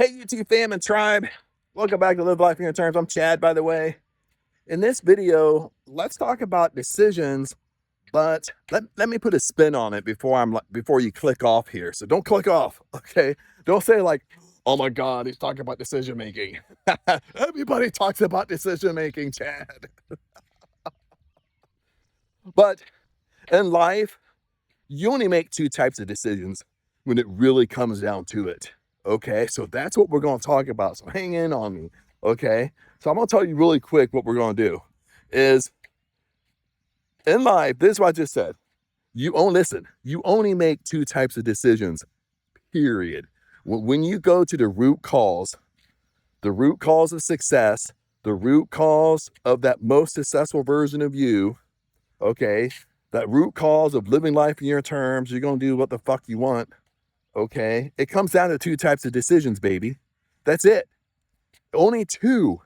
Hey, YouTube fam and tribe. Welcome back to Live Life in Your Terms. I'm Chad, by the way. In this video, let's talk about decisions, but let me put a spin on it before you click off here. So don't click off, okay? Don't say like, oh my God, he's talking about decision making. Everybody talks about decision making, Chad. But in life, you only make two types of decisions when it really comes down to it. Okay, so that's what we're going to talk about. So hang in on me. Okay, so I'm going to tell you really quick what we're going to do is in life. This is what I just said. You only make two types of decisions, period. When you go to the root cause of success, the root cause of that most successful version of you, okay, that root cause of living life in your terms, you're going to do what the fuck you want. Okay, it comes down to two types of decisions, baby. That's it. Only two.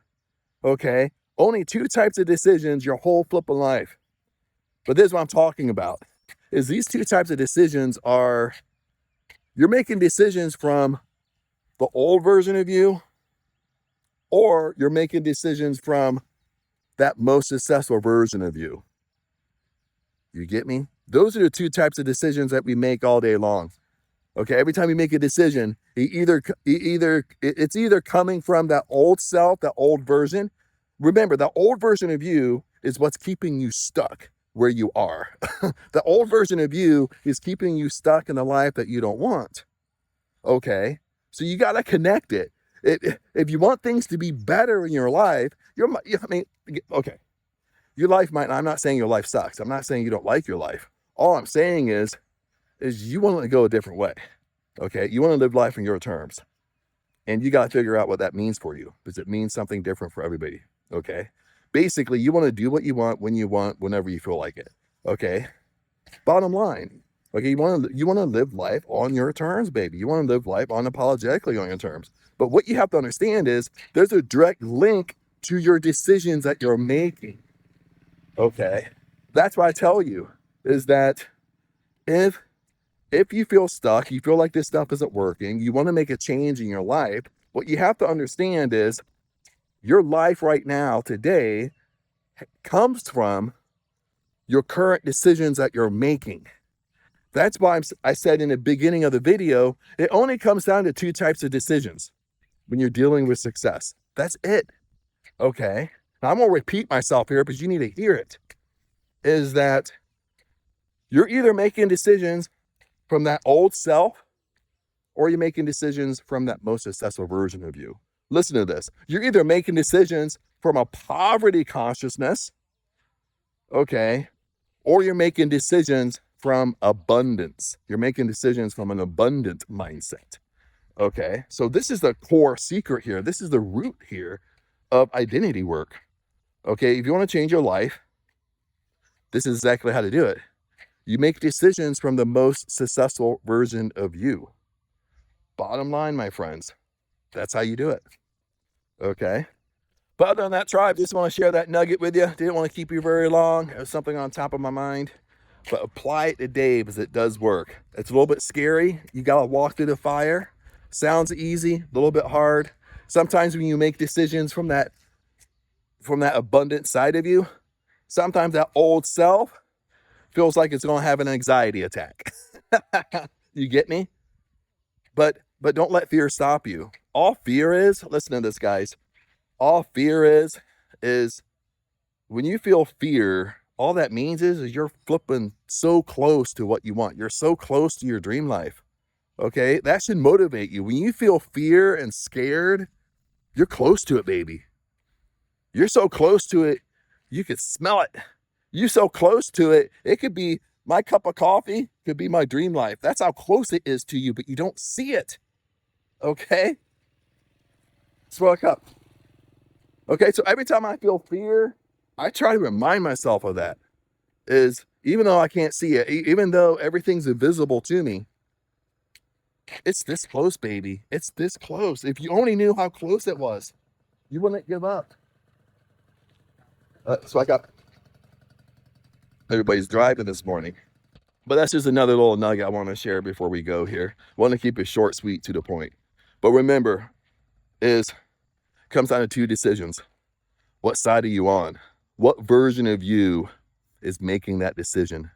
Okay, only two types of decisions your whole flipping life. But this is what I'm talking about. Is these two types of decisions are, you're making decisions from the old version of you, or you're making decisions from that most successful version of you. You get me? Those are the two types of decisions that we make all day long. Okay, every time you make a decision, it's either coming from that old self, that old version. Remember, the old version of you is what's keeping you stuck where you are. The old version of you is keeping you stuck in the life that you don't want. Okay, so you got to connect it. If you want things to be better in your life, okay, your life might, I'm not saying your life sucks. I'm not saying you don't like your life. All I'm saying is you want to go a different way. Okay, you want to live life on your terms, and you got to figure out what that means for you, because it means something different for everybody. Okay, basically you want to do what you want, when you want, whenever you feel like it. Okay, bottom line. Okay, you want to live life on your terms, baby. You want to live life unapologetically on your terms. But what you have to understand is there's a direct link to your decisions that you're making. Okay, that's what I tell you is that if you feel stuck, you feel like this stuff isn't working, you want to make a change in your life, what you have to understand is your life right now, today, comes from your current decisions that you're making. That's why I said in the beginning of the video, it only comes down to two types of decisions when you're dealing with success. That's it. Okay. Now I'm going to repeat myself here because you need to hear it. Is that you're either making decisions from that old self, or you're making decisions from that most successful version of you. Listen to this. You're either making decisions from a poverty consciousness, okay, or you're making decisions from abundance. You're making decisions from an abundant mindset. Okay, so this is the core secret here. This is the root here of identity work. Okay, if you want to change your life, this is exactly how to do it. You make decisions from the most successful version of you. Bottom line, my friends, that's how you do it. Okay. But other than that, tribe, just want to share that nugget with you. Didn't want to keep you very long. It was something on top of my mind. But apply it today because it does work. It's a little bit scary. You got to walk through the fire. Sounds easy, a little bit hard. Sometimes when you make decisions from that abundant side of you, sometimes that old self feels like it's going to have an anxiety attack. You get me? But don't let fear stop you. All fear is, listen to this, guys. All fear is when you feel fear, all that means is you're flipping so close to what you want. You're so close to your dream life. Okay? That should motivate you. When you feel fear and scared, you're close to it, baby. You're so close to it, you could smell it. You're so close to it, it could be my cup of coffee, could be my dream life. That's how close it is to you, but you don't see it. Okay? Swell a cup. Okay, so every time I feel fear, I try to remind myself of that. Is even though I can't see it, even though everything's invisible to me, it's this close, baby. It's this close. If you only knew how close it was, you wouldn't give up. So I got everybody's driving this morning. But that's just another little nugget I want to share before we go here. Want to keep it short, sweet, to the point. But remember, comes down to two decisions. What side are you on? What version of you is making that decision?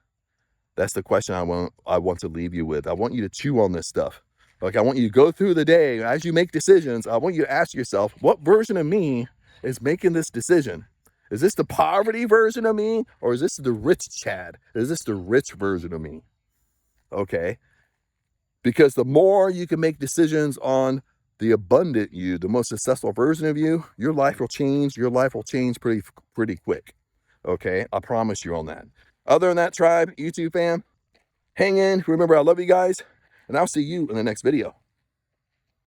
That's the question I want to leave you with. I want you to chew on this stuff. Like, I want you to go through the day as you make decisions. I want you to ask yourself, what version of me is making this decision? Is this the poverty version of me, or is this the rich Chad? Is this the rich version of me? Okay. Because the more you can make decisions on the abundant you, the most successful version of you, your life will change. Your life will change pretty quick. Okay. I promise you on that. Other than that, tribe, YouTube fam, hang in. Remember, I love you guys, and I'll see you in the next video.